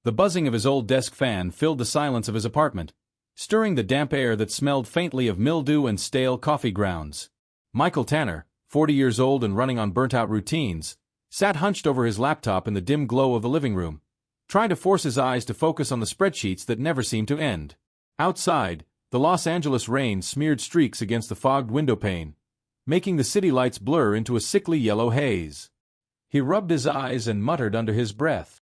The buzzing of his old desk fan filled the silence of his apartment, stirring the damp air that smelled faintly of mildew and stale coffee grounds. Michael Tanner, 40 years old and running on burnt-out routines, sat hunched over his laptop in the dim glow of the living room, trying to force his eyes to focus on the spreadsheets that never seemed to end. Outside, the Los Angeles rain smeared streaks against the fogged windowpane, making the city lights blur into a sickly yellow haze. He rubbed his eyes and muttered under his breath.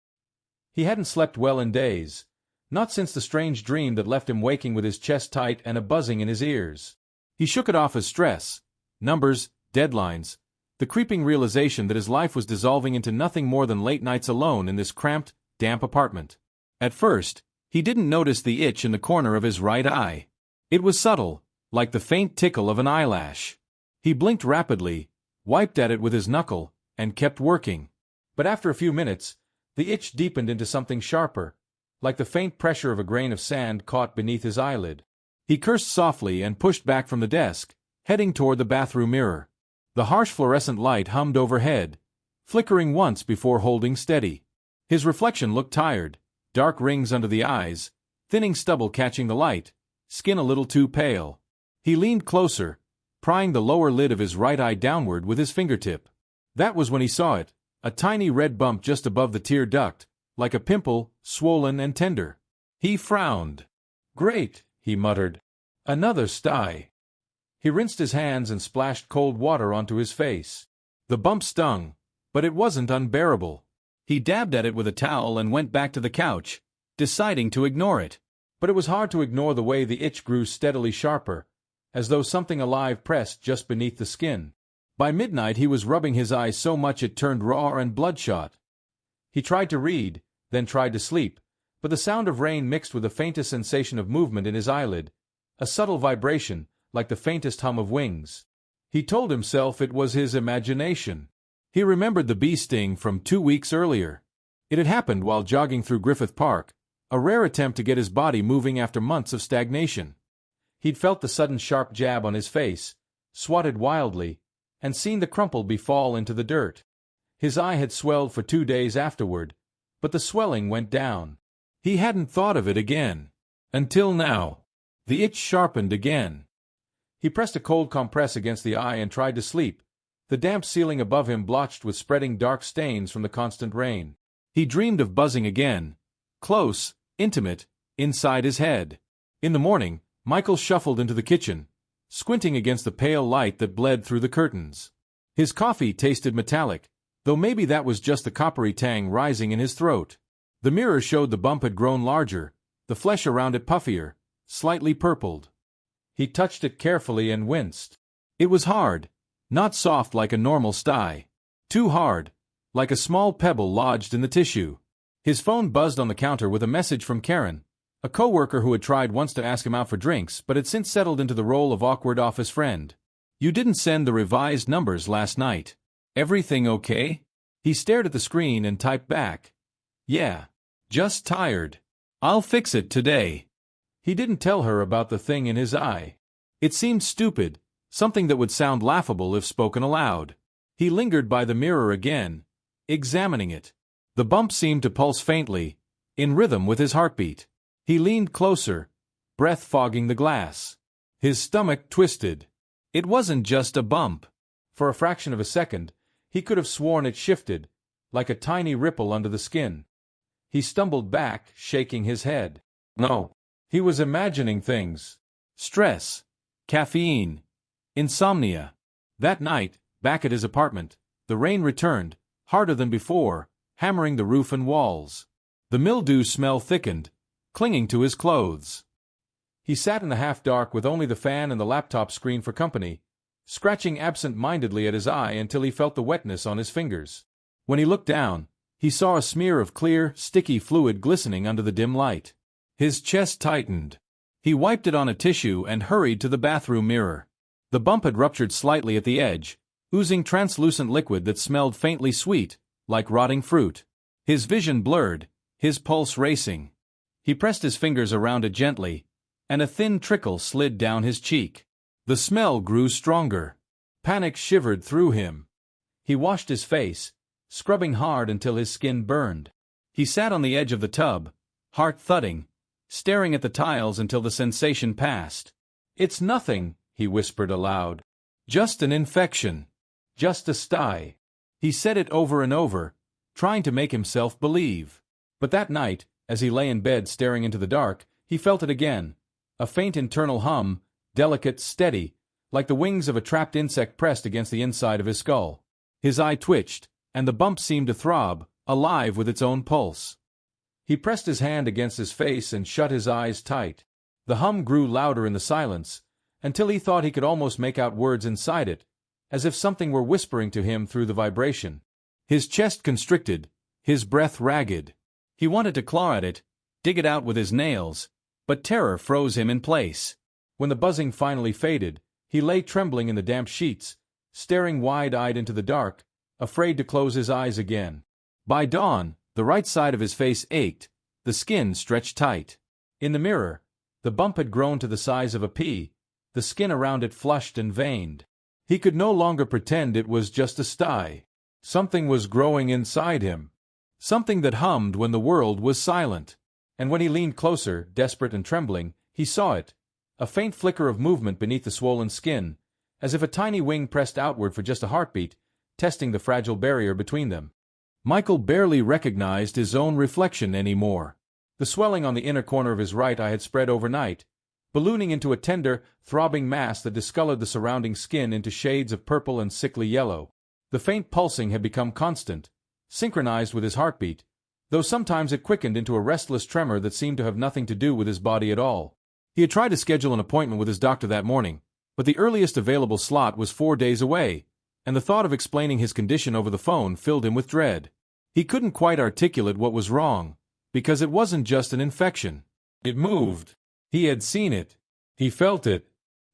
He hadn't slept well in days, not since the strange dream that left him waking with his chest tight and a buzzing in his ears. He shook it off as stress, numbers, deadlines, the creeping realization that his life was dissolving into nothing more than late nights alone in this cramped, damp apartment. At first, he didn't notice the itch in the corner of his right eye. It was subtle, like the faint tickle of an eyelash. He blinked rapidly, wiped at it with his knuckle, and kept working. But after a few minutes, the itch deepened into something sharper, like the faint pressure of a grain of sand caught beneath his eyelid. He cursed softly and pushed back from the desk, heading toward the bathroom mirror. The harsh fluorescent light hummed overhead, flickering once before holding steady. His reflection looked tired, dark rings under the eyes, thinning stubble catching the light, skin a little too pale. He leaned closer, prying the lower lid of his right eye downward with his fingertip. That was when he saw it, a tiny red bump just above the tear duct, like a pimple, swollen and tender. He frowned. "Great," he muttered. "Another sty." He rinsed his hands and splashed cold water onto his face. The bump stung, but it wasn't unbearable. He dabbed at it with a towel and went back to the couch, deciding to ignore it. But it was hard to ignore the way the itch grew steadily sharper, as though something alive pressed just beneath the skin. By midnight he was rubbing his eyes so much it turned raw and bloodshot. He tried to read, then tried to sleep, but the sound of rain mixed with the faintest sensation of movement in his eyelid, a subtle vibration, like the faintest hum of wings. He told himself it was his imagination. He remembered the bee sting from 2 weeks earlier. It had happened while jogging through Griffith Park, a rare attempt to get his body moving after months of stagnation. He'd felt the sudden sharp jab on his face, swatted wildly, and seen the crumpled bee fall into the dirt. His eye had swelled for 2 days afterward, but the swelling went down. He hadn't thought of it again. Until now. The itch sharpened again. He pressed a cold compress against the eye and tried to sleep, the damp ceiling above him blotched with spreading dark stains from the constant rain. He dreamed of buzzing again, close, intimate, inside his head. In the morning, Michael shuffled into the kitchen, squinting against the pale light that bled through the curtains. His coffee tasted metallic, though maybe that was just the coppery tang rising in his throat. The mirror showed the bump had grown larger, the flesh around it puffier, slightly purpled. He touched it carefully and winced. It was hard, not soft like a normal sty. Too hard, like a small pebble lodged in the tissue. His phone buzzed on the counter with a message from Karen, a coworker who had tried once to ask him out for drinks but had since settled into the role of awkward office friend. "You didn't send the revised numbers last night. Everything okay?" He stared at the screen and typed back, "Yeah. Just tired. I'll fix it today." He didn't tell her about the thing in his eye. It seemed stupid, something that would sound laughable if spoken aloud. He lingered by the mirror again, examining it. The bump seemed to pulse faintly, in rhythm with his heartbeat. He leaned closer, breath fogging the glass. His stomach twisted. It wasn't just a bump. For a fraction of a second, he could have sworn it shifted, like a tiny ripple under the skin. He stumbled back, shaking his head. No. He was imagining things. Stress, caffeine, insomnia. That night, back at his apartment, the rain returned, harder than before, hammering the roof and walls. The mildew smell thickened, clinging to his clothes. He sat in the half-dark with only the fan and the laptop screen for company, scratching absent-mindedly at his eye until he felt the wetness on his fingers. When he looked down, he saw a smear of clear, sticky fluid glistening under the dim light. His chest tightened. He wiped it on a tissue and hurried to the bathroom mirror. The bump had ruptured slightly at the edge, oozing translucent liquid that smelled faintly sweet, like rotting fruit. His vision blurred, his pulse racing. He pressed his fingers around it gently, and a thin trickle slid down his cheek. The smell grew stronger. Panic shivered through him. He washed his face, scrubbing hard until his skin burned. He sat on the edge of the tub, heart thudding, staring at the tiles until the sensation passed. "It's nothing," he whispered aloud. "Just an infection. Just a sty." He said it over and over, trying to make himself believe. But that night, as he lay in bed staring into the dark, he felt it again. A faint internal hum, delicate, steady, like the wings of a trapped insect pressed against the inside of his skull. His eye twitched, and the bump seemed to throb, alive with its own pulse. He pressed his hand against his face and shut his eyes tight. The hum grew louder in the silence, until he thought he could almost make out words inside it, as if something were whispering to him through the vibration. His chest constricted, his breath ragged. He wanted to claw at it, dig it out with his nails, but terror froze him in place. When the buzzing finally faded, he lay trembling in the damp sheets, staring wide-eyed into the dark, afraid to close his eyes again. By dawn, the right side of his face ached, the skin stretched tight. In the mirror, the bump had grown to the size of a pea, the skin around it flushed and veined. He could no longer pretend it was just a sty. Something was growing inside him. Something that hummed when the world was silent. And when he leaned closer, desperate and trembling, he saw it. A faint flicker of movement beneath the swollen skin, as if a tiny wing pressed outward for just a heartbeat, testing the fragile barrier between them. Michael barely recognized his own reflection anymore. The swelling on the inner corner of his right eye had spread overnight, ballooning into a tender, throbbing mass that discolored the surrounding skin into shades of purple and sickly yellow. The faint pulsing had become constant, synchronized with his heartbeat, though sometimes it quickened into a restless tremor that seemed to have nothing to do with his body at all. He had tried to schedule an appointment with his doctor that morning, but the earliest available slot was 4 days away, and the thought of explaining his condition over the phone filled him with dread. He couldn't quite articulate what was wrong, because it wasn't just an infection. It moved. He had seen it. He felt it.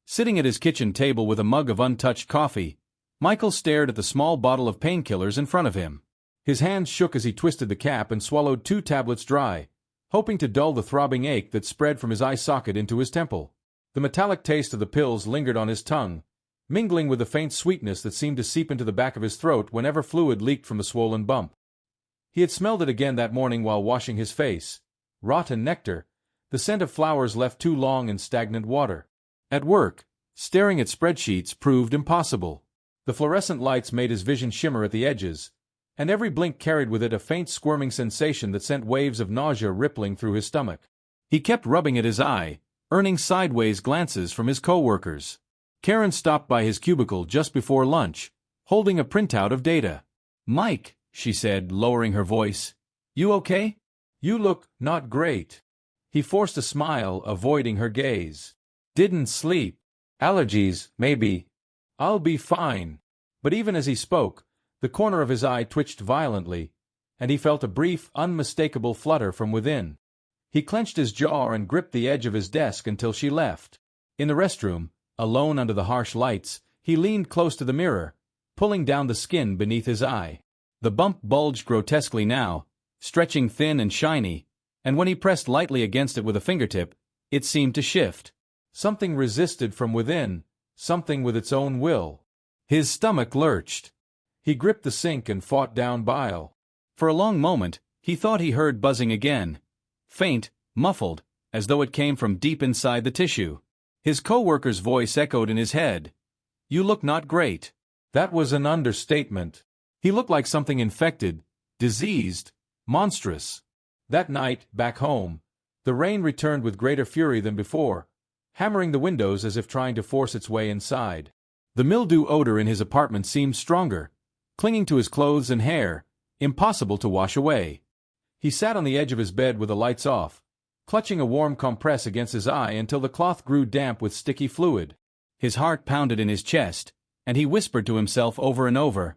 Sitting at his kitchen table with a mug of untouched coffee, Michael stared at the small bottle of painkillers in front of him. His hands shook as he twisted the cap and swallowed 2 tablets dry, hoping to dull the throbbing ache that spread from his eye socket into his temple. The metallic taste of the pills lingered on his tongue, mingling with the faint sweetness that seemed to seep into the back of his throat whenever fluid leaked from the swollen bump. He had smelled it again that morning while washing his face. Rot and nectar, the scent of flowers left too long in stagnant water. At work, staring at spreadsheets proved impossible. The fluorescent lights made his vision shimmer at the edges, and every blink carried with it a faint squirming sensation that sent waves of nausea rippling through his stomach. He kept rubbing at his eye, earning sideways glances from his co-workers. Karen stopped by his cubicle just before lunch, holding a printout of data. "Mike," she said, lowering her voice, "you okay? You look not great." He forced a smile, avoiding her gaze. "Didn't sleep. Allergies, maybe. I'll be fine." But even as he spoke, the corner of his eye twitched violently, and he felt a brief, unmistakable flutter from within. He clenched his jaw and gripped the edge of his desk until she left. In the restroom, alone under the harsh lights, he leaned close to the mirror, pulling down the skin beneath his eye. The bump bulged grotesquely now, stretching thin and shiny, and when he pressed lightly against it with a fingertip, it seemed to shift. Something resisted from within, something with its own will. His stomach lurched. He gripped the sink and fought down bile. For a long moment, he thought he heard buzzing again. Faint, muffled, as though it came from deep inside the tissue. His co-worker's voice echoed in his head. "You look not great." That was an understatement. He looked like something infected, diseased, monstrous. That night, back home, the rain returned with greater fury than before, hammering the windows as if trying to force its way inside. The mildew odor in his apartment seemed stronger, clinging to his clothes and hair, impossible to wash away. He sat on the edge of his bed with the lights off, clutching a warm compress against his eye until the cloth grew damp with sticky fluid. His heart pounded in his chest, and he whispered to himself over and over,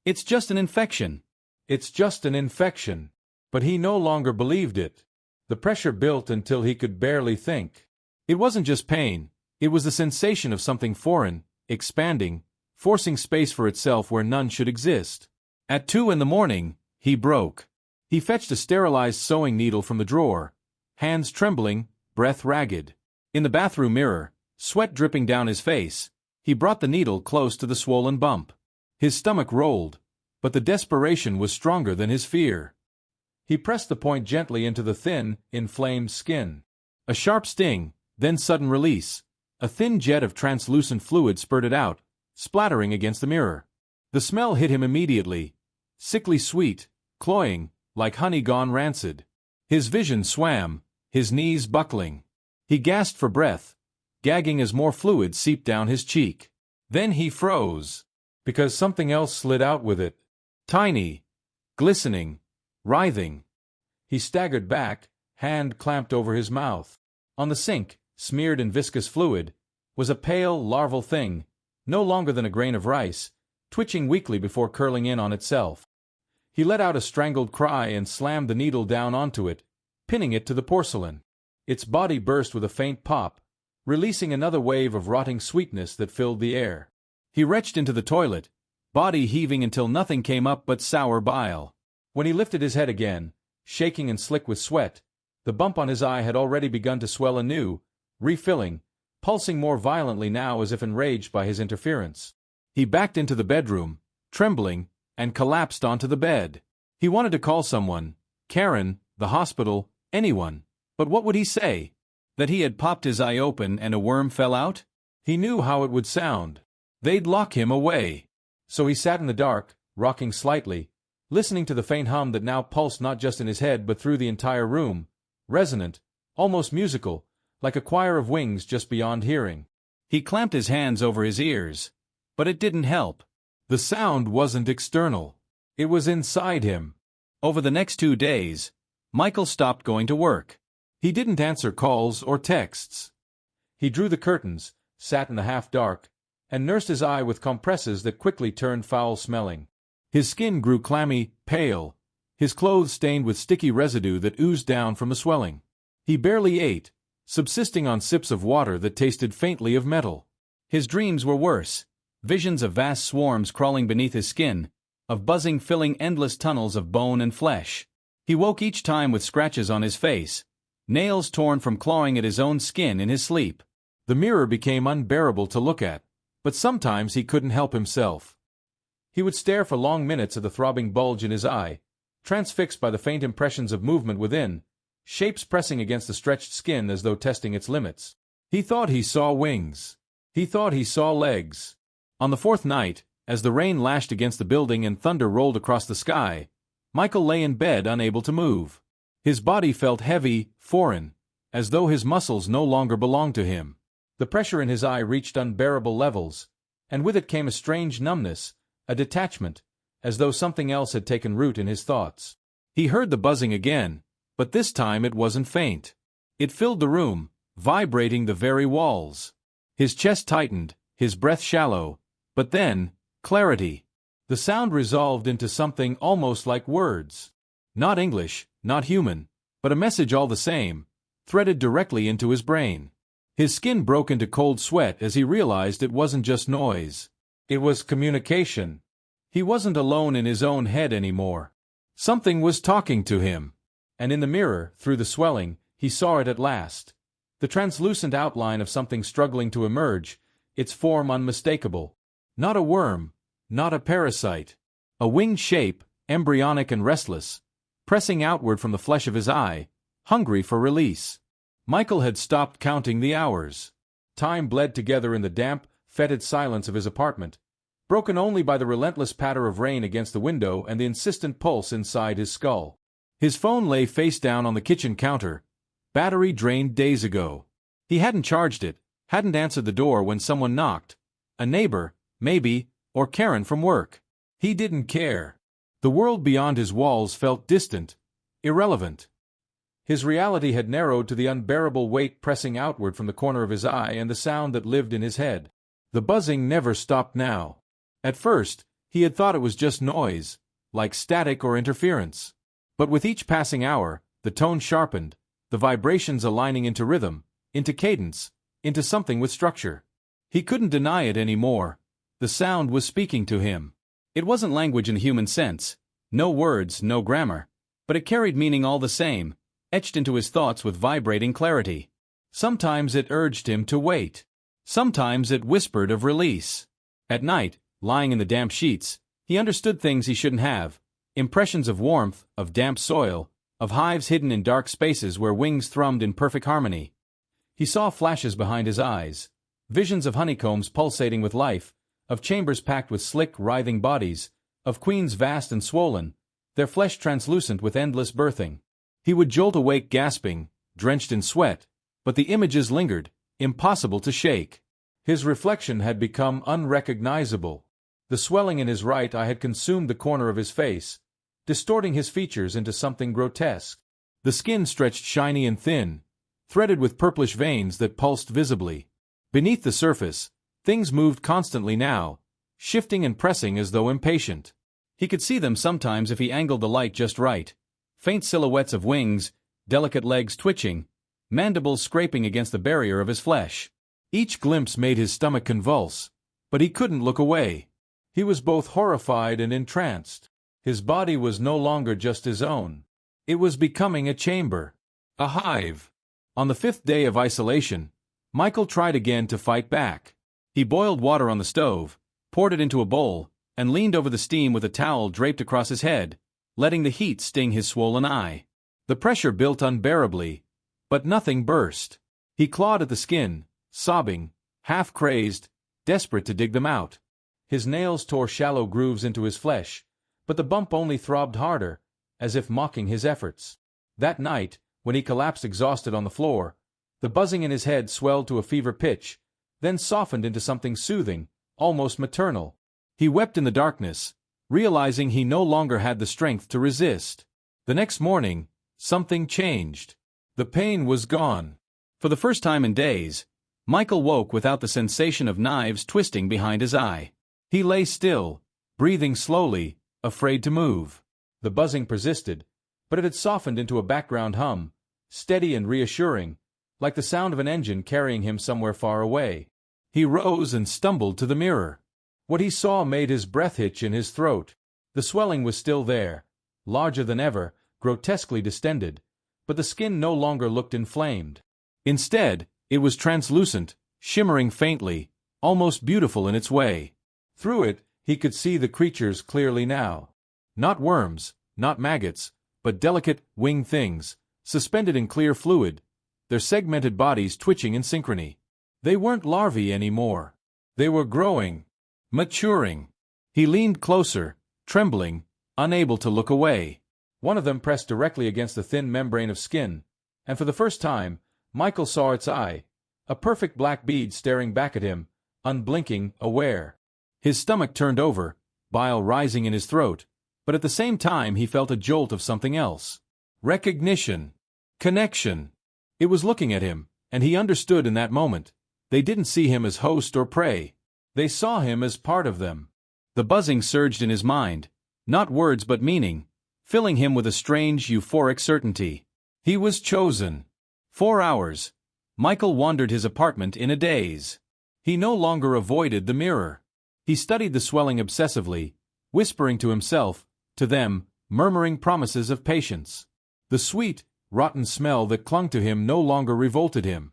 "It's just an infection. It's just an infection." But he no longer believed it. The pressure built until he could barely think. It wasn't just pain, it was the sensation of something foreign, expanding, forcing space for itself where none should exist. At 2 a.m, he broke. He fetched a sterilized sewing needle from the drawer, hands trembling, breath ragged. In the bathroom mirror, sweat dripping down his face, he brought the needle close to the swollen bump. His stomach rolled, but the desperation was stronger than his fear. He pressed the point gently into the thin, inflamed skin. A sharp sting, then sudden release. A thin jet of translucent fluid spurted out, splattering against the mirror. The smell hit him immediately. Sickly sweet, cloying, like honey gone rancid. His vision swam, his knees buckling. He gasped for breath, gagging as more fluid seeped down his cheek. Then he froze, because something else slid out with it. Tiny, glistening, writhing. He staggered back, hand clamped over his mouth. On the sink, smeared in viscous fluid, was a pale, larval thing, no longer than a grain of rice, twitching weakly before curling in on itself. He let out a strangled cry and slammed the needle down onto it, pinning it to the porcelain. Its body burst with a faint pop, releasing another wave of rotting sweetness that filled the air. He retched into the toilet, body heaving until nothing came up but sour bile. When he lifted his head again, shaking and slick with sweat, the bump on his eye had already begun to swell anew, refilling, pulsing more violently now as if enraged by his interference. He backed into the bedroom, trembling, and collapsed onto the bed. He wanted to call someone, Karen, the hospital, anyone, but what would he say? That he had popped his eye open and a worm fell out? He knew how it would sound. They'd lock him away. So he sat in the dark, rocking slightly, listening to the faint hum that now pulsed not just in his head but through the entire room, resonant, almost musical, like a choir of wings just beyond hearing. He clamped his hands over his ears, but it didn't help. The sound wasn't external. It was inside him. Over the next 2 days, Michael stopped going to work. He didn't answer calls or texts. He drew the curtains, sat in the half-dark, and nursed his eye with compresses that quickly turned foul-smelling. His skin grew clammy, pale, his clothes stained with sticky residue that oozed down from the swelling. He barely ate, subsisting on sips of water that tasted faintly of metal. His dreams were worse, visions of vast swarms crawling beneath his skin, of buzzing filling endless tunnels of bone and flesh. He woke each time with scratches on his face, nails torn from clawing at his own skin in his sleep. The mirror became unbearable to look at, but sometimes he couldn't help himself. He would stare for long minutes at the throbbing bulge in his eye, transfixed by the faint impressions of movement within, shapes pressing against the stretched skin as though testing its limits. He thought he saw wings. He thought he saw legs. On the 4th night, as the rain lashed against the building and thunder rolled across the sky, Michael lay in bed unable to move. His body felt heavy, foreign, as though his muscles no longer belonged to him. The pressure in his eye reached unbearable levels, and with it came a strange numbness, a detachment, as though something else had taken root in his thoughts. He heard the buzzing again, but this time it wasn't faint. It filled the room, vibrating the very walls. His chest tightened, his breath shallow, but then, clarity. The sound resolved into something almost like words. Not English, not human, but a message all the same, threaded directly into his brain. His skin broke into cold sweat as he realized it wasn't just noise. It was communication. He wasn't alone in his own head anymore. Something was talking to him. And in the mirror, through the swelling, he saw it at last. The translucent outline of something struggling to emerge, its form unmistakable. Not a worm, not a parasite. A winged shape, embryonic and restless, pressing outward from the flesh of his eye, hungry for release. Michael had stopped counting the hours. Time bled together in the damp, fetid silence of his apartment, broken only by the relentless patter of rain against the window and the insistent pulse inside his skull. His phone lay face down on the kitchen counter, battery drained days ago. He hadn't charged it, hadn't answered the door when someone knocked. A neighbor, maybe, or Karen from work. He didn't care. The world beyond his walls felt distant, irrelevant. His reality had narrowed to the unbearable weight pressing outward from the corner of his eye and the sound that lived in his head. The buzzing never stopped now. At first, he had thought it was just noise, like static or interference. But with each passing hour, the tone sharpened, the vibrations aligning into rhythm, into cadence, into something with structure. He couldn't deny it anymore. The sound was speaking to him. It wasn't language in the human sense, no words, no grammar, but it carried meaning all the same, etched into his thoughts with vibrating clarity. Sometimes it urged him to wait. Sometimes it whispered of release. At night, lying in the damp sheets, he understood things he shouldn't have, impressions of warmth, of damp soil, of hives hidden in dark spaces where wings thrummed in perfect harmony. He saw flashes behind his eyes, visions of honeycombs pulsating with life, of chambers packed with slick, writhing bodies, of queens vast and swollen, their flesh translucent with endless birthing. He would jolt awake gasping, drenched in sweat, but the images lingered, impossible to shake. His reflection had become unrecognizable. The swelling in his right eye had consumed the corner of his face, distorting his features into something grotesque. The skin stretched shiny and thin, threaded with purplish veins that pulsed visibly. Beneath the surface, things moved constantly now, shifting and pressing as though impatient. He could see them sometimes if he angled the light just right. Faint silhouettes of wings, delicate legs twitching, mandibles scraping against the barrier of his flesh. Each glimpse made his stomach convulse, but he couldn't look away. He was both horrified and entranced. His body was no longer just his own. It was becoming a chamber, a hive. On the 5th day of isolation, Michael tried again to fight back. He boiled water on the stove, poured it into a bowl, and leaned over the steam with a towel draped across his head, letting the heat sting his swollen eye. The pressure built unbearably, but nothing burst. He clawed at the skin, sobbing, half-crazed, desperate to dig them out. His nails tore shallow grooves into his flesh, but the bump only throbbed harder, as if mocking his efforts. That night, when he collapsed exhausted on the floor, the buzzing in his head swelled to a fever pitch, then softened into something soothing, almost maternal. He wept in the darkness, realizing he no longer had the strength to resist. The next morning, something changed. The pain was gone. For the first time in days, Michael woke without the sensation of knives twisting behind his eye. He lay still, breathing slowly, afraid to move. The buzzing persisted, but it had softened into a background hum, steady and reassuring, like the sound of an engine carrying him somewhere far away. He rose and stumbled to the mirror. What he saw made his breath hitch in his throat. The swelling was still there, larger than ever, grotesquely distended, but the skin no longer looked inflamed. Instead, it was translucent, shimmering faintly, almost beautiful in its way. Through it, he could see the creatures clearly now. Not worms, not maggots, but delicate, winged things, suspended in clear fluid, their segmented bodies twitching in synchrony. They weren't larvae anymore. They were growing, maturing. He leaned closer, trembling, unable to look away. One of them pressed directly against the thin membrane of skin, and for the first time, Michael saw its eye, a perfect black bead staring back at him, unblinking, aware. His stomach turned over, bile rising in his throat, but at the same time he felt a jolt of something else. Recognition. Connection. It was looking at him, and he understood in that moment. They didn't see him as host or prey. They saw him as part of them. The buzzing surged in his mind, not words but meaning, filling him with a strange, euphoric certainty. He was chosen. 4 hours. Michael wandered his apartment in a daze. He no longer avoided the mirror. He studied the swelling obsessively, whispering to himself, to them, murmuring promises of patience. The sweet, rotten smell that clung to him no longer revolted him.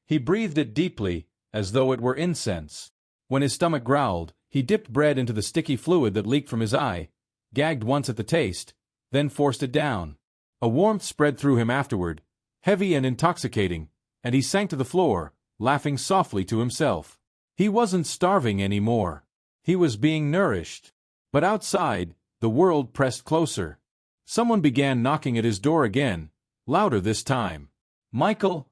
He breathed it deeply, as though it were incense. When his stomach growled, he dipped bread into the sticky fluid that leaked from his eye, gagged once at the taste, then forced it down. A warmth spread through him afterward, heavy and intoxicating, and he sank to the floor, laughing softly to himself. He wasn't starving anymore. He was being nourished. But outside, the world pressed closer. Someone began knocking at his door again, louder this time. "Michael?"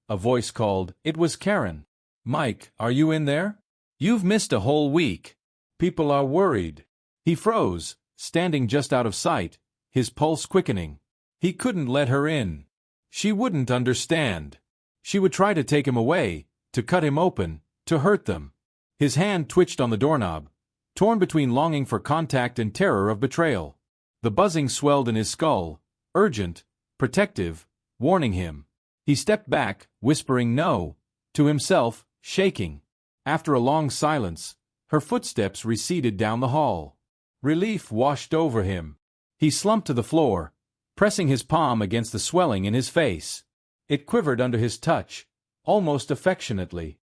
a voice called. It was Karen. "Mike, are you in there? You've missed a whole week. People are worried." He froze, standing just out of sight, his pulse quickening. He couldn't let her in. She wouldn't understand. She would try to take him away, to cut him open, to hurt them. His hand twitched on the doorknob, torn between longing for contact and terror of betrayal. The buzzing swelled in his skull, urgent, protective, warning him. He stepped back, whispering no, to himself, shaking. After a long silence, her footsteps receded down the hall. Relief washed over him. He slumped to the floor, pressing his palm against the swelling in his face. It quivered under his touch, almost affectionately.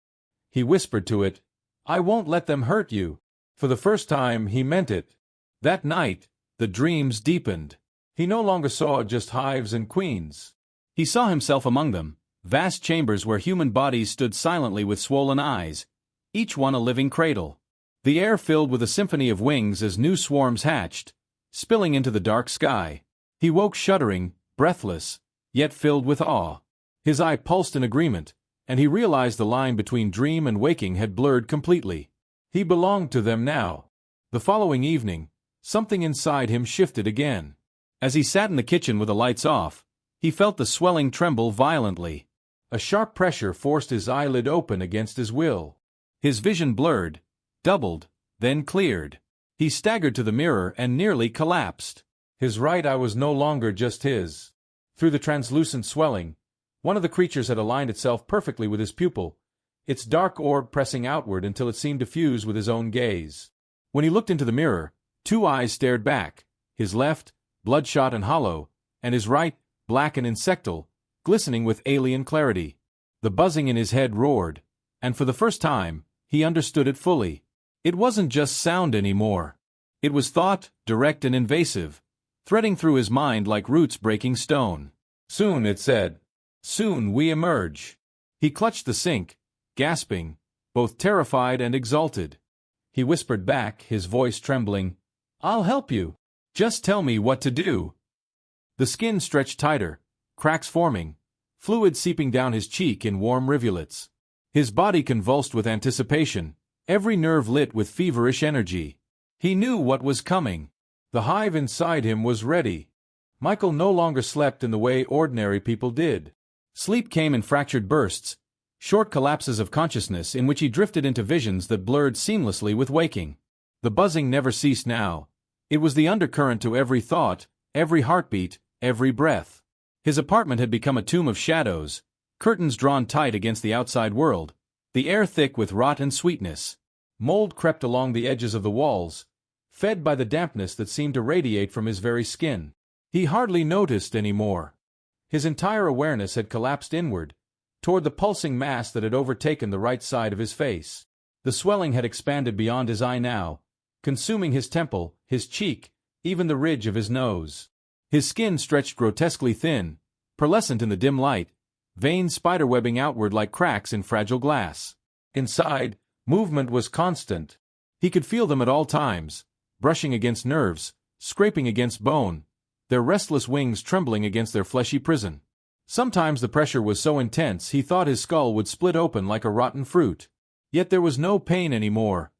He whispered to it, "I won't let them hurt you." For the first time, he meant it. That night, the dreams deepened. He no longer saw just hives and queens. He saw himself among them, vast chambers where human bodies stood silently with swollen eyes, each one a living cradle. The air filled with a symphony of wings as new swarms hatched, spilling into the dark sky. He woke shuddering, breathless, yet filled with awe. His eye pulsed in agreement, and he realized the line between dream and waking had blurred completely. He belonged to them now. The following evening, something inside him shifted again. As he sat in the kitchen with the lights off, he felt the swelling tremble violently. A sharp pressure forced his eyelid open against his will. His vision blurred, doubled, then cleared. He staggered to the mirror and nearly collapsed. His right eye was no longer just his. Through the translucent swelling, one of the creatures had aligned itself perfectly with his pupil, its dark orb pressing outward until it seemed to fuse with his own gaze. When he looked into the mirror, two eyes stared back, his left, bloodshot and hollow, and his right, black and insectal, glistening with alien clarity. The buzzing in his head roared, and for the first time, he understood it fully. It wasn't just sound anymore. It was thought, direct and invasive, threading through his mind like roots breaking stone. Soon, it said. Soon we emerge. He clutched the sink, gasping, both terrified and exalted. He whispered back, his voice trembling, "I'll help you. Just tell me what to do." The skin stretched tighter, cracks forming, fluid seeping down his cheek in warm rivulets. His body convulsed with anticipation, every nerve lit with feverish energy. He knew what was coming. The hive inside him was ready. Michael no longer slept in the way ordinary people did. Sleep came in fractured bursts, short collapses of consciousness in which he drifted into visions that blurred seamlessly with waking. The buzzing never ceased now. It was the undercurrent to every thought, every heartbeat, every breath. His apartment had become a tomb of shadows, curtains drawn tight against the outside world, the air thick with rot and sweetness. Mold crept along the edges of the walls, fed by the dampness that seemed to radiate from his very skin. He hardly noticed anymore. His entire awareness had collapsed inward, toward the pulsing mass that had overtaken the right side of his face. The swelling had expanded beyond his eye now, consuming his temple, his cheek, even the ridge of his nose. His skin stretched grotesquely thin, pearlescent in the dim light, veins spiderwebbing outward like cracks in fragile glass. Inside, movement was constant. He could feel them at all times, brushing against nerves, scraping against bone, their restless wings trembling against their fleshy prison. Sometimes the pressure was so intense he thought his skull would split open like a rotten fruit. Yet there was no pain anymore.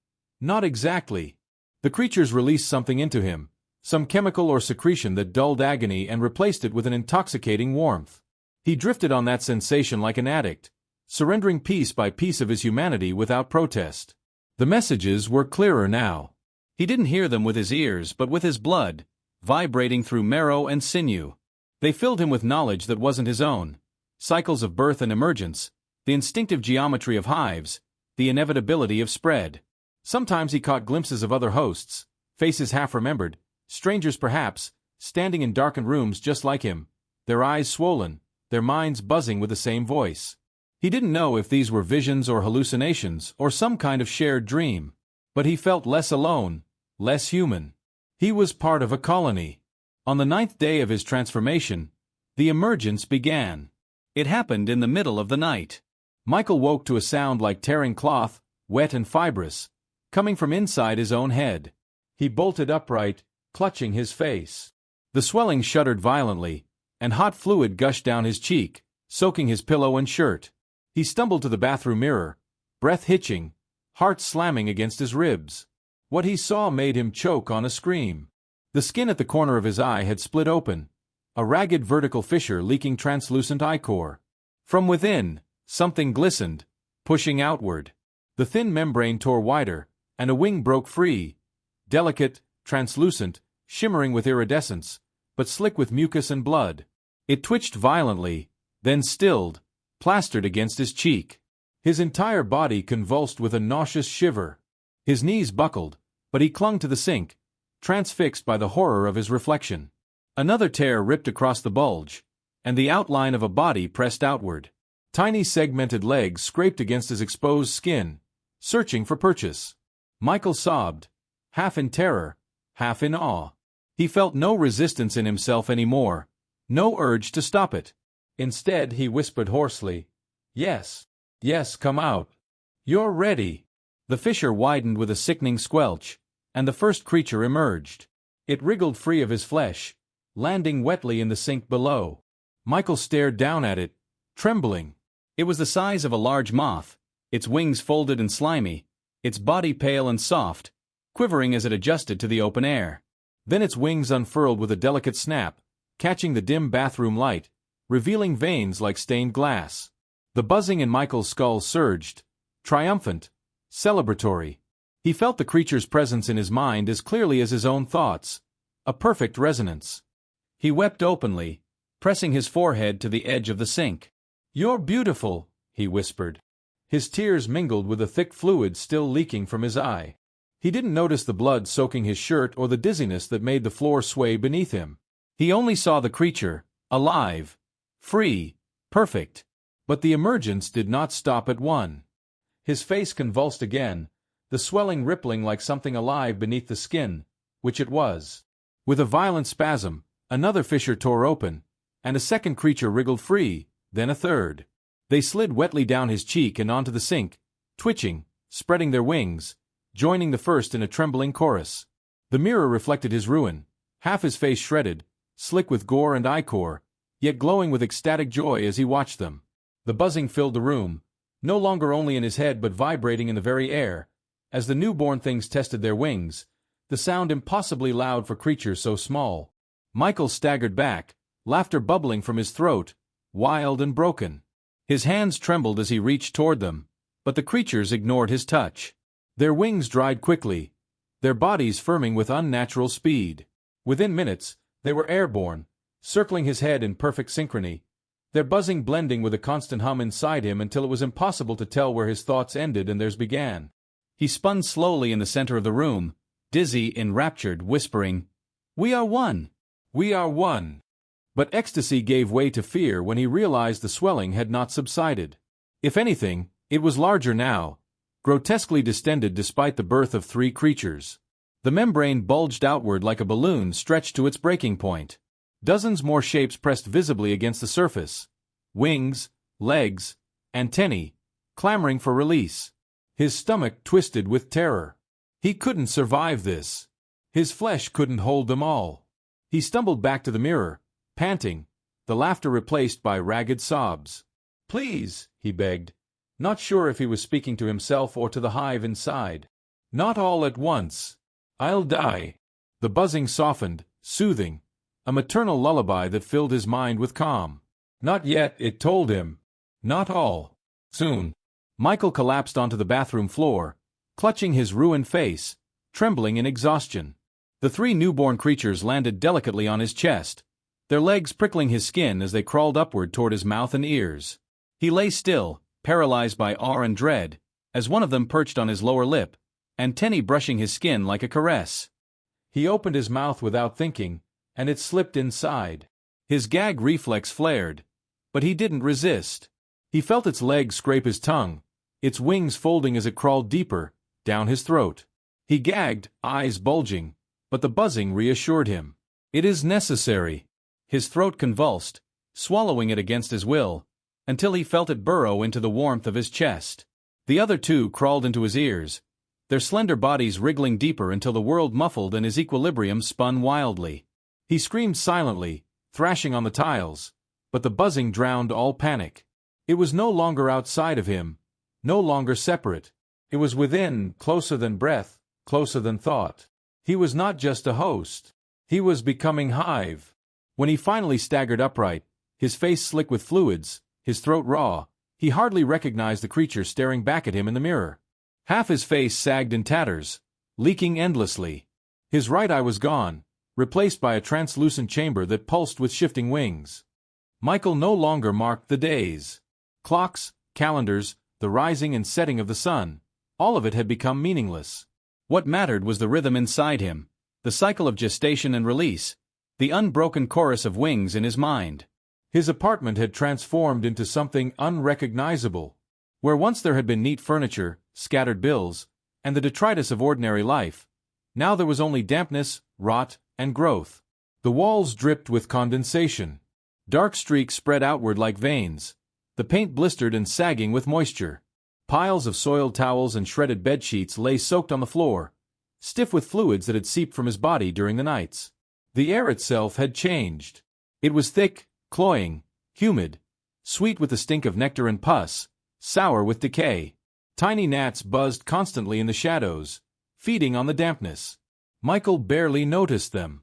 Not exactly. The creatures released something into him, some chemical or secretion that dulled agony and replaced it with an intoxicating warmth. He drifted on that sensation like an addict, surrendering piece by piece of his humanity without protest. The messages were clearer now. He didn't hear them with his ears but with his blood, vibrating through marrow and sinew. They filled him with knowledge that wasn't his own, cycles of birth and emergence, the instinctive geometry of hives, the inevitability of spread. Sometimes he caught glimpses of other hosts, faces half-remembered, strangers perhaps, standing in darkened rooms just like him, their eyes swollen, their minds buzzing with the same voice. He didn't know if these were visions or hallucinations or some kind of shared dream, but he felt less alone, less human. He was part of a colony. On the 9th day of his transformation, the emergence began. It happened in the middle of the night. Michael woke to a sound like tearing cloth, wet and fibrous, coming from inside his own head. He bolted upright, clutching his face. The swelling shuddered violently, and hot fluid gushed down his cheek, soaking his pillow and shirt. He stumbled to the bathroom mirror, breath hitching, heart slamming against his ribs. What he saw made him choke on a scream. The skin at the corner of his eye had split open, a ragged vertical fissure leaking translucent ichor. From within, something glistened, pushing outward. The thin membrane tore wider, and a wing broke free, delicate, translucent, shimmering with iridescence, but slick with mucus and blood. It twitched violently, then stilled, plastered against his cheek. His entire body convulsed with a nauseous shiver. His knees buckled, but he clung to the sink, transfixed by the horror of his reflection. Another tear ripped across the bulge, and the outline of a body pressed outward. Tiny segmented legs scraped against his exposed skin, searching for purchase. Michael sobbed, half in terror, half in awe. He felt no resistance in himself anymore, no urge to stop it. Instead, he whispered hoarsely, "Yes, yes, come out. You're ready." The fissure widened with a sickening squelch, and the first creature emerged. It wriggled free of his flesh, landing wetly in the sink below. Michael stared down at it, trembling. It was the size of a large moth, its wings folded and slimy, its body pale and soft, quivering as it adjusted to the open air. Then its wings unfurled with a delicate snap, catching the dim bathroom light, revealing veins like stained glass. The buzzing in Michael's skull surged, triumphant, celebratory. He felt the creature's presence in his mind as clearly as his own thoughts, a perfect resonance. He wept openly, pressing his forehead to the edge of the sink. "You're beautiful," he whispered. His tears mingled with the thick fluid still leaking from his eye. He didn't notice the blood soaking his shirt or the dizziness that made the floor sway beneath him. He only saw the creature, alive, free, perfect. But the emergence did not stop at one. His face convulsed again, the swelling rippling like something alive beneath the skin, which it was. With a violent spasm, another fissure tore open, and a second creature wriggled free, then a third. They slid wetly down his cheek and onto the sink, twitching, spreading their wings, joining the first in a trembling chorus. The mirror reflected his ruin, half his face shredded, slick with gore and ichor, yet glowing with ecstatic joy as he watched them. The buzzing filled the room, no longer only in his head but vibrating in the very air, as the newborn things tested their wings, the sound impossibly loud for creatures so small. Michael staggered back, laughter bubbling from his throat, wild and broken. His hands trembled as he reached toward them, but the creatures ignored his touch. Their wings dried quickly, their bodies firming with unnatural speed. Within minutes, they were airborne, circling his head in perfect synchrony, their buzzing blending with a constant hum inside him until it was impossible to tell where his thoughts ended and theirs began. He spun slowly in the center of the room, dizzy, enraptured, whispering, "We are one! We are one!" But ecstasy gave way to fear when he realized the swelling had not subsided. If anything, it was larger now, grotesquely distended despite the birth of three creatures. The membrane bulged outward like a balloon stretched to its breaking point. Dozens more shapes pressed visibly against the surface. Wings, legs, antennae, clamoring for release. His stomach twisted with terror. He couldn't survive this. His flesh couldn't hold them all. He stumbled back to the mirror, panting, the laughter replaced by ragged sobs. "Please," he begged, not sure if he was speaking to himself or to the hive inside. "Not all at once. I'll die." The buzzing softened, soothing, a maternal lullaby that filled his mind with calm. "Not yet," it told him. "Not all. Soon." Michael collapsed onto the bathroom floor, clutching his ruined face, trembling in exhaustion. The three newborn creatures landed delicately on his chest, their legs prickling his skin as they crawled upward toward his mouth and ears. He lay still, paralyzed by awe and dread, as one of them perched on his lower lip, antennae brushing his skin like a caress. He opened his mouth without thinking, and it slipped inside. His gag reflex flared, but he didn't resist. He felt its legs scrape his tongue, its wings folding as it crawled deeper, down his throat. He gagged, eyes bulging, but the buzzing reassured him. "It is necessary." His throat convulsed, swallowing it against his will, until he felt it burrow into the warmth of his chest. The other two crawled into his ears, their slender bodies wriggling deeper until the world muffled and his equilibrium spun wildly. He screamed silently, thrashing on the tiles, but the buzzing drowned all panic. It was no longer outside of him, no longer separate. It was within, closer than breath, closer than thought. He was not just a host. He was becoming hive. When he finally staggered upright, his face slick with fluids, his throat raw, he hardly recognized the creature staring back at him in the mirror. Half his face sagged in tatters, leaking endlessly. His right eye was gone, replaced by a translucent chamber that pulsed with shifting wings. Michael no longer marked the days. Clocks, calendars, the rising and setting of the sun, all of it had become meaningless. What mattered was the rhythm inside him, the cycle of gestation and release, the unbroken chorus of wings in his mind. His apartment had transformed into something unrecognizable. Where once there had been neat furniture, scattered bills, and the detritus of ordinary life, now there was only dampness, rot, and growth. The walls dripped with condensation. Dark streaks spread outward like veins. The paint blistered and sagging with moisture. Piles of soiled towels and shredded bedsheets lay soaked on the floor, stiff with fluids that had seeped from his body during the nights. The air itself had changed. It was thick, cloying, humid, sweet with the stink of nectar and pus, sour with decay. Tiny gnats buzzed constantly in the shadows, feeding on the dampness. Michael barely noticed them.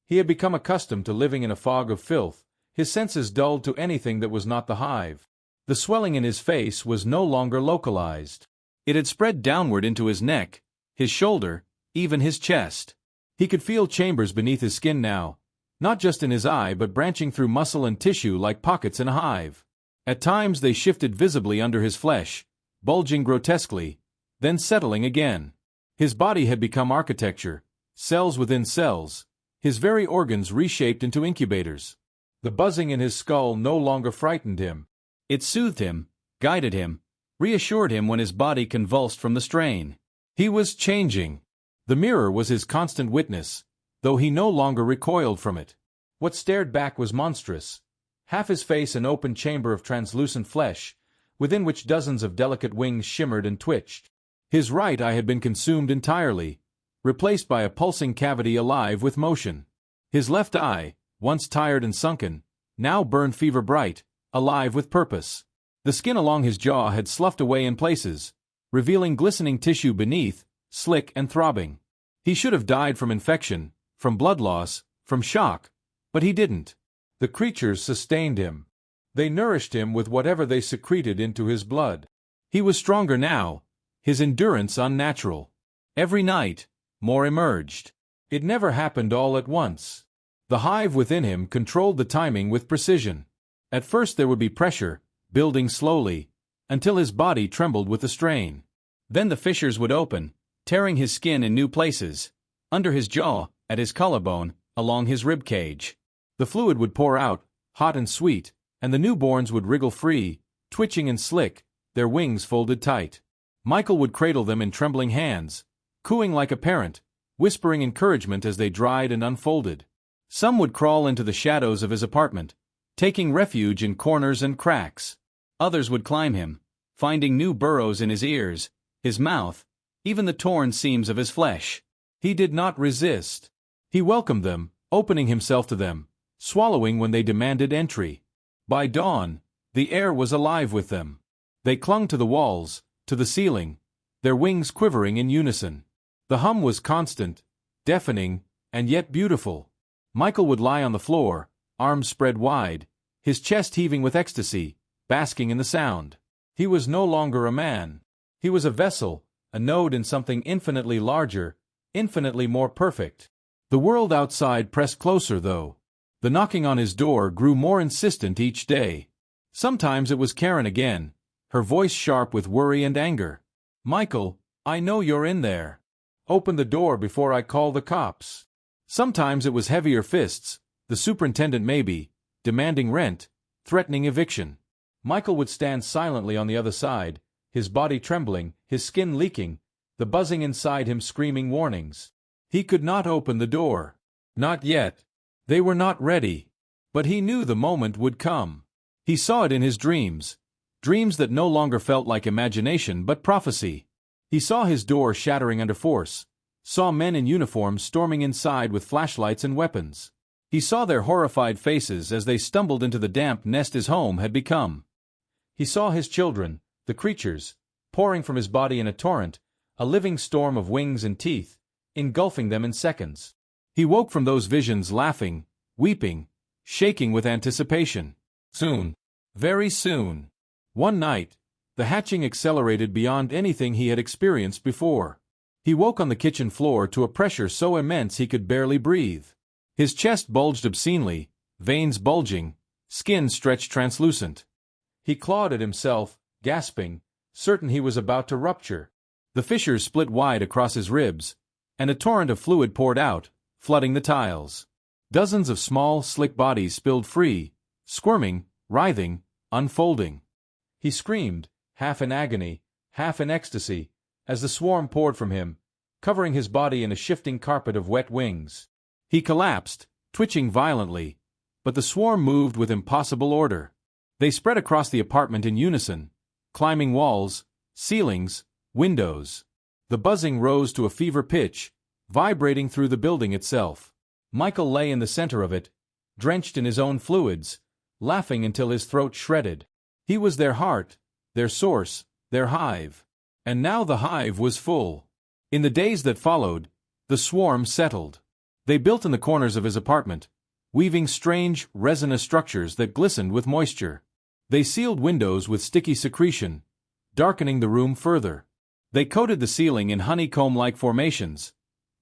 He had become accustomed to living in a fog of filth, his senses dulled to anything that was not the hive. The swelling in his face was no longer localized. It had spread downward into his neck, his shoulder, even his chest. He could feel chambers beneath his skin now, not just in his eye but branching through muscle and tissue like pockets in a hive. At times they shifted visibly under his flesh, bulging grotesquely, then settling again. His body had become architecture, cells within cells, his very organs reshaped into incubators. The buzzing in his skull no longer frightened him. It soothed him, guided him, reassured him when his body convulsed from the strain. He was changing. The mirror was his constant witness, though he no longer recoiled from it. What stared back was monstrous. Half his face an open chamber of translucent flesh, within which dozens of delicate wings shimmered and twitched. His right eye had been consumed entirely, replaced by a pulsing cavity alive with motion. His left eye, once tired and sunken, now burned fever-bright, alive with purpose. The skin along his jaw had sloughed away in places, revealing glistening tissue beneath, slick and throbbing. He should have died from infection, from blood loss, from shock, but he didn't. The creatures sustained him. They nourished him with whatever they secreted into his blood. He was stronger now, his endurance unnatural. Every night, more emerged. It never happened all at once. The hive within him controlled the timing with precision. At first there would be pressure, building slowly, until his body trembled with the strain. Then the fissures would open, tearing his skin in new places, under his jaw, at his collarbone, along his rib cage. The fluid would pour out, hot and sweet, and the newborns would wriggle free, twitching and slick, their wings folded tight. Michael would cradle them in trembling hands, cooing like a parent, whispering encouragement as they dried and unfolded. Some would crawl into the shadows of his apartment, taking refuge in corners and cracks. Others would climb him, finding new burrows in his ears, his mouth, even the torn seams of his flesh. He did not resist. He welcomed them, opening himself to them, swallowing when they demanded entry. By dawn, the air was alive with them. They clung to the walls, to the ceiling, their wings quivering in unison. The hum was constant, deafening, and yet beautiful. Michael would lie on the floor, arms spread wide, his chest heaving with ecstasy, basking in the sound. He was no longer a man. He was a vessel, a node in something infinitely larger, infinitely more perfect. The world outside pressed closer, though. The knocking on his door grew more insistent each day. Sometimes it was Karen again, her voice sharp with worry and anger. "Michael, I know you're in there. Open the door before I call the cops." Sometimes it was heavier fists, the superintendent maybe, demanding rent, threatening eviction. Michael would stand silently on the other side, his body trembling, his skin leaking, the buzzing inside him screaming warnings. He could not open the door. Not yet. They were not ready. But he knew the moment would come. He saw it in his dreams. Dreams that no longer felt like imagination but prophecy. He saw his door shattering under force, saw men in uniform storming inside with flashlights and weapons. He saw their horrified faces as they stumbled into the damp nest his home had become. He saw his children, the creatures, pouring from his body in a torrent, a living storm of wings and teeth, engulfing them in seconds. He woke from those visions laughing, weeping, shaking with anticipation. Soon. Very soon. One night, the hatching accelerated beyond anything he had experienced before. He woke on the kitchen floor to a pressure so immense he could barely breathe. His chest bulged obscenely, veins bulging, skin stretched translucent. He clawed at himself, gasping, certain he was about to rupture. The fissures split wide across his ribs, and a torrent of fluid poured out, flooding the tiles. Dozens of small, slick bodies spilled free, squirming, writhing, unfolding. He screamed, half in agony, half in ecstasy, as the swarm poured from him, covering his body in a shifting carpet of wet wings. He collapsed, twitching violently, but the swarm moved with impossible order. They spread across the apartment in unison, climbing walls, ceilings, windows. The buzzing rose to a fever pitch, vibrating through the building itself. Michael lay in the center of it, drenched in his own fluids, laughing until his throat shredded. He was their heart, their source, their hive. And now the hive was full. In the days that followed, the swarm settled. They built in the corners of his apartment, weaving strange, resinous structures that glistened with moisture. They sealed windows with sticky secretion, darkening the room further. They coated the ceiling in honeycomb-like formations,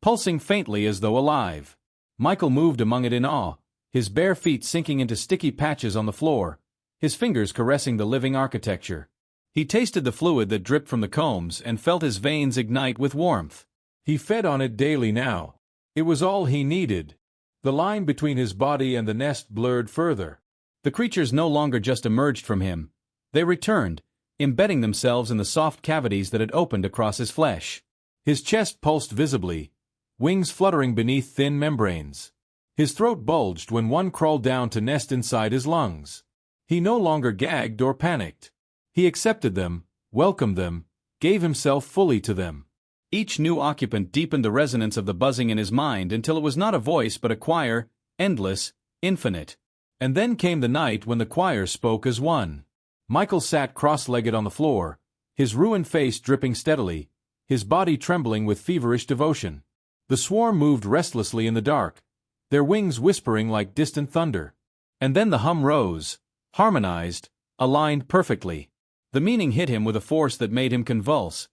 pulsing faintly as though alive. Michael moved among it in awe, his bare feet sinking into sticky patches on the floor, his fingers caressing the living architecture. He tasted the fluid that dripped from the combs and felt his veins ignite with warmth. He fed on it daily now. It was all he needed. The line between his body and the nest blurred further. The creatures no longer just emerged from him. They returned, embedding themselves in the soft cavities that had opened across his flesh. His chest pulsed visibly, wings fluttering beneath thin membranes. His throat bulged when one crawled down to nest inside his lungs. He no longer gagged or panicked. He accepted them, welcomed them, gave himself fully to them. Each new occupant deepened the resonance of the buzzing in his mind until it was not a voice but a choir, endless, infinite. And then came the night when the choir spoke as one. Michael sat cross-legged on the floor, his ruined face dripping steadily, his body trembling with feverish devotion. The swarm moved restlessly in the dark, their wings whispering like distant thunder. And then the hum rose, harmonized, aligned perfectly. The meaning hit him with a force that made him convulse,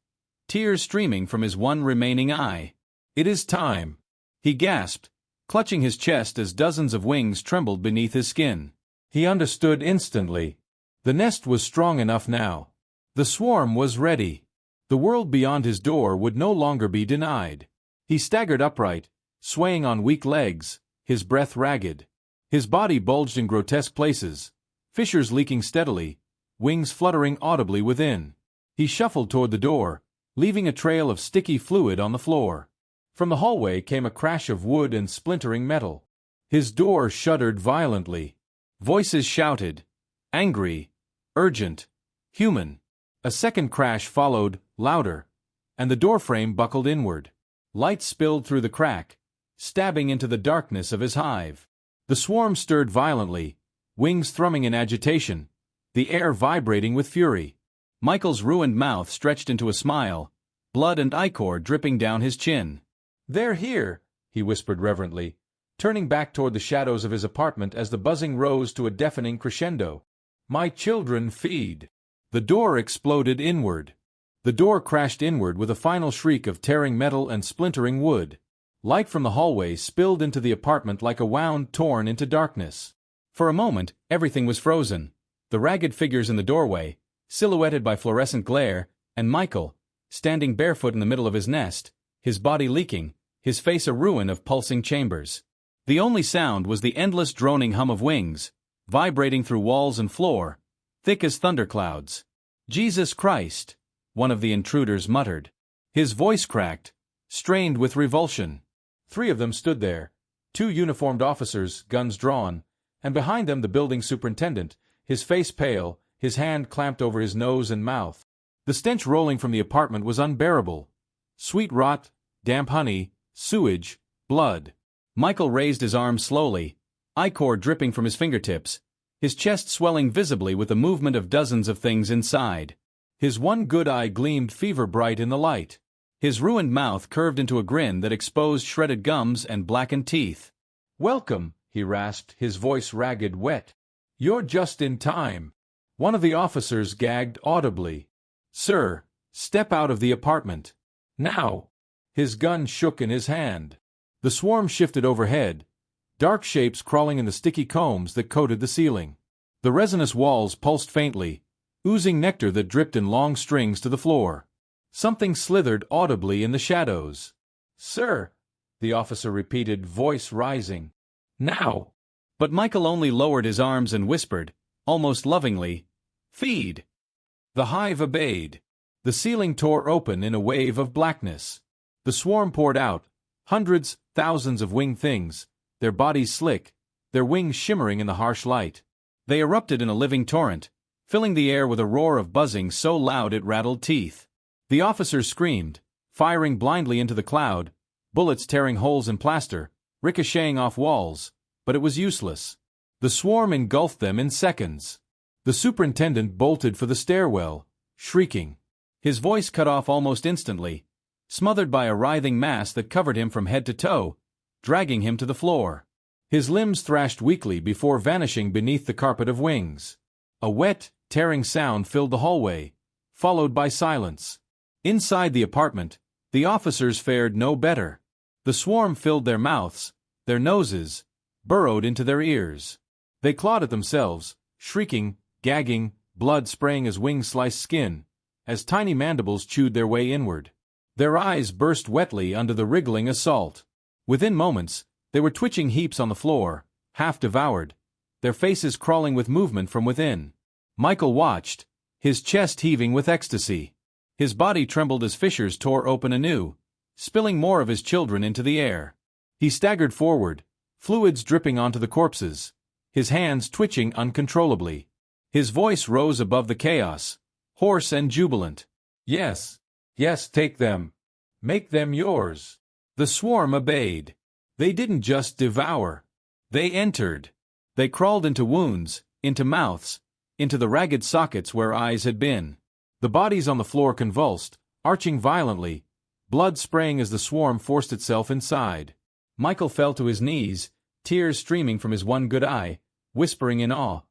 tears streaming from his one remaining eye. "It is time," he gasped, clutching his chest as dozens of wings trembled beneath his skin. He understood instantly. The nest was strong enough now. The swarm was ready. The world beyond his door would no longer be denied. He staggered upright, swaying on weak legs, his breath ragged. His body bulged in grotesque places, fissures leaking steadily, wings fluttering audibly within. He shuffled toward the door, leaving a trail of sticky fluid on the floor. From the hallway came a crash of wood and splintering metal. His door shuddered violently. Voices shouted, angry, urgent, human. A second crash followed, louder, and the doorframe buckled inward. Light spilled through the crack, stabbing into the darkness of his hive. The swarm stirred violently, wings thrumming in agitation, the air vibrating with fury. Michael's ruined mouth stretched into a smile, blood and ichor dripping down his chin. "They're here," he whispered reverently, turning back toward the shadows of his apartment as the buzzing rose to a deafening crescendo. "My children feed." The door exploded inward. The door crashed inward with a final shriek of tearing metal and splintering wood. Light from the hallway spilled into the apartment like a wound torn into darkness. For a moment, everything was frozen. The ragged figures in the doorway, silhouetted by fluorescent glare, and Michael, standing barefoot in the middle of his nest, his body leaking, his face a ruin of pulsing chambers. The only sound was the endless droning hum of wings, vibrating through walls and floor, thick as thunderclouds. "Jesus Christ," one of the intruders muttered. His voice cracked, strained with revulsion. 3 of them stood there, 2 uniformed officers, guns drawn, and behind them the building superintendent, his face pale, his hand clamped over his nose and mouth. The stench rolling from the apartment was unbearable. Sweet rot, damp honey, sewage, blood. Michael raised his arms slowly, ichor dripping from his fingertips, his chest swelling visibly with the movement of dozens of things inside. His one good eye gleamed fever-bright in the light. His ruined mouth curved into a grin that exposed shredded gums and blackened teeth. "Welcome," he rasped, his voice ragged, wet. "You're just in time." One of the officers gagged audibly. "Sir, step out of the apartment. Now." His gun shook in his hand. The swarm shifted overhead, dark shapes crawling in the sticky combs that coated the ceiling. The resinous walls pulsed faintly, oozing nectar that dripped in long strings to the floor. Something slithered audibly in the shadows. "Sir," the officer repeated, voice rising. "Now." But Michael only lowered his arms and whispered, almost lovingly, "Feed." The hive obeyed. The ceiling tore open in a wave of blackness. The swarm poured out, Hundreds, thousands of winged things, their bodies slick, their wings shimmering in the harsh light. They erupted in a living torrent, filling the air with a roar of buzzing so loud it rattled teeth. The officers screamed, firing blindly into the cloud, bullets tearing holes in plaster, ricocheting off walls, but it was useless. The swarm engulfed them in seconds. The superintendent bolted for the stairwell, shrieking. His voice cut off almost instantly, smothered by a writhing mass that covered him from head to toe, dragging him to the floor. His limbs thrashed weakly before vanishing beneath the carpet of wings. A wet, tearing sound filled the hallway, followed by silence. Inside the apartment, the officers fared no better. The swarm filled their mouths, their noses, burrowed into their ears. They clawed at themselves, shrieking, gagging, blood spraying as wings sliced skin, as tiny mandibles chewed their way inward. Their eyes burst wetly under the wriggling assault. Within moments, they were twitching heaps on the floor, half devoured, their faces crawling with movement from within. Michael watched, his chest heaving with ecstasy. His body trembled as fissures tore open anew, spilling more of his children into the air. He staggered forward, fluids dripping onto the corpses, his hands twitching uncontrollably. His voice rose above the chaos, hoarse and jubilant. Yes, yes, take them. Make them yours. The swarm obeyed. They didn't just devour. They entered. They crawled into wounds, into mouths, into the ragged sockets where eyes had been. The bodies on the floor convulsed, arching violently, blood spraying as the swarm forced itself inside. Michael fell to his knees, tears streaming from his one good eye, whispering in awe,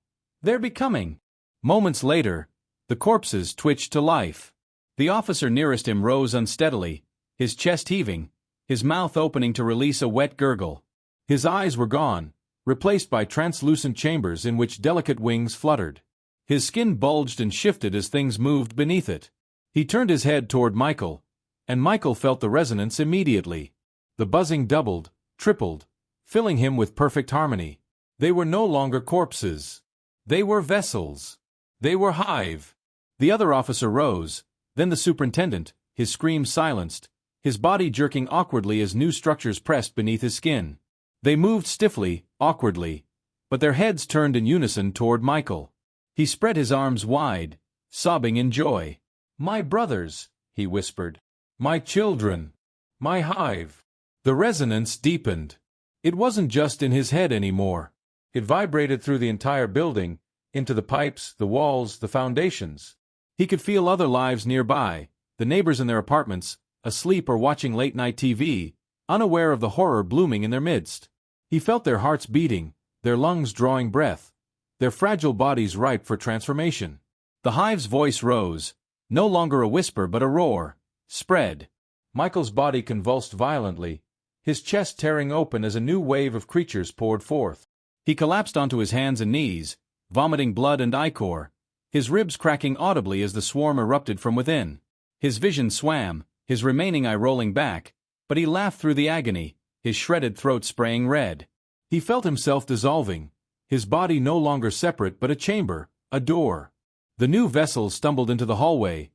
"They're becoming." Moments later, the corpses twitched to life. The officer nearest him rose unsteadily, his chest heaving, his mouth opening to release a wet gurgle. His eyes were gone, replaced by translucent chambers in which delicate wings fluttered. His skin bulged and shifted as things moved beneath it. He turned his head toward Michael, and Michael felt the resonance immediately. The buzzing doubled, tripled, filling him with perfect harmony. They were no longer corpses. They were vessels. They were hive. The other officer rose, then the superintendent, his screams silenced, his body jerking awkwardly as new structures pressed beneath his skin. They moved stiffly, awkwardly, but their heads turned in unison toward Michael. He spread his arms wide, sobbing in joy. "My brothers," he whispered. "My children. My hive." The resonance deepened. It wasn't just in his head anymore. It vibrated through the entire building, into the pipes, the walls, the foundations. He could feel other lives nearby, the neighbors in their apartments, asleep or watching late-night TV, unaware of the horror blooming in their midst. He felt their hearts beating, their lungs drawing breath, their fragile bodies ripe for transformation. The hive's voice rose, no longer a whisper but a roar, spread. Michael's body convulsed violently, his chest tearing open as a new wave of creatures poured forth. He collapsed onto his hands and knees, vomiting blood and ichor, his ribs cracking audibly as the swarm erupted from within. His vision swam, his remaining eye rolling back, but he laughed through the agony, his shredded throat spraying red. He felt himself dissolving, his body no longer separate but a chamber, a door. The new vessels stumbled into the hallway,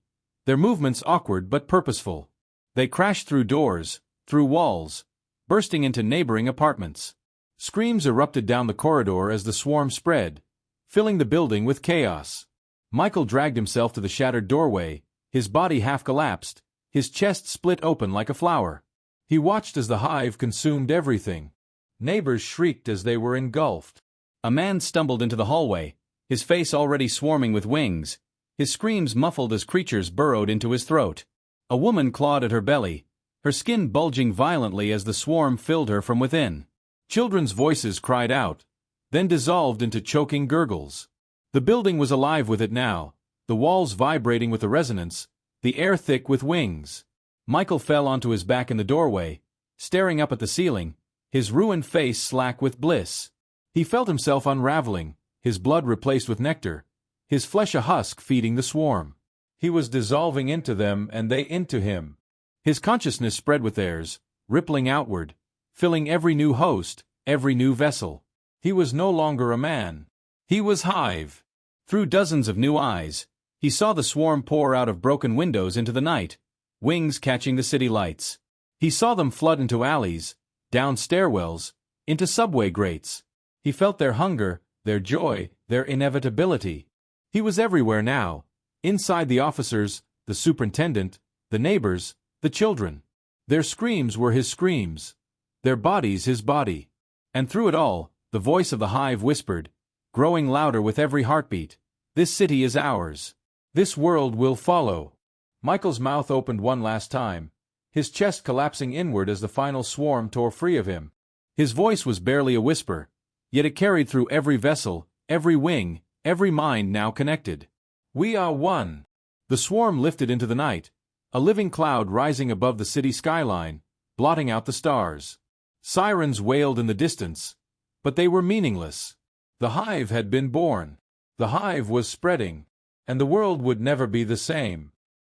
their movements awkward but purposeful. They crashed through doors, through walls, bursting into neighboring apartments. Screams erupted down the corridor as the swarm spread, filling the building with chaos. Michael dragged himself to the shattered doorway, his body half collapsed, his chest split open like a flower. He watched as the hive consumed everything. Neighbors shrieked as they were engulfed. A man stumbled into the hallway, his face already swarming with wings, his screams muffled as creatures burrowed into his throat. A woman clawed at her belly, her skin bulging violently as the swarm filled her from within. Children's voices cried out, then dissolved into choking gurgles. The building was alive with it now, the walls vibrating with the resonance, the air thick with wings. Michael fell onto his back in the doorway, staring up at the ceiling, his ruined face slack with bliss. He felt himself unraveling, his blood replaced with nectar, his flesh a husk feeding the swarm. He was dissolving into them and they into him. His consciousness spread with theirs, rippling outward, filling every new host, every new vessel. He was no longer a man. He was hive. Through dozens of new eyes, he saw the swarm pour out of broken windows into the night, wings catching the city lights. He saw them flood into alleys, down stairwells, into subway grates. He felt their hunger, their joy, their inevitability. He was everywhere now, inside the officers, the superintendent, the neighbors, the children. Their screams were his screams, their bodies his body. And through it all, the voice of the hive whispered, growing louder with every heartbeat, "This city is ours. This world will follow." Michael's mouth opened one last time, his chest collapsing inward as the final swarm tore free of him. His voice was barely a whisper, yet it carried through every vessel, every wing, every mind now connected. "We are one." The swarm lifted into the night, a living cloud rising above the city skyline, blotting out the stars. Sirens wailed in the distance, but they were meaningless. The hive had been born. The hive was spreading, and the world would never be the same.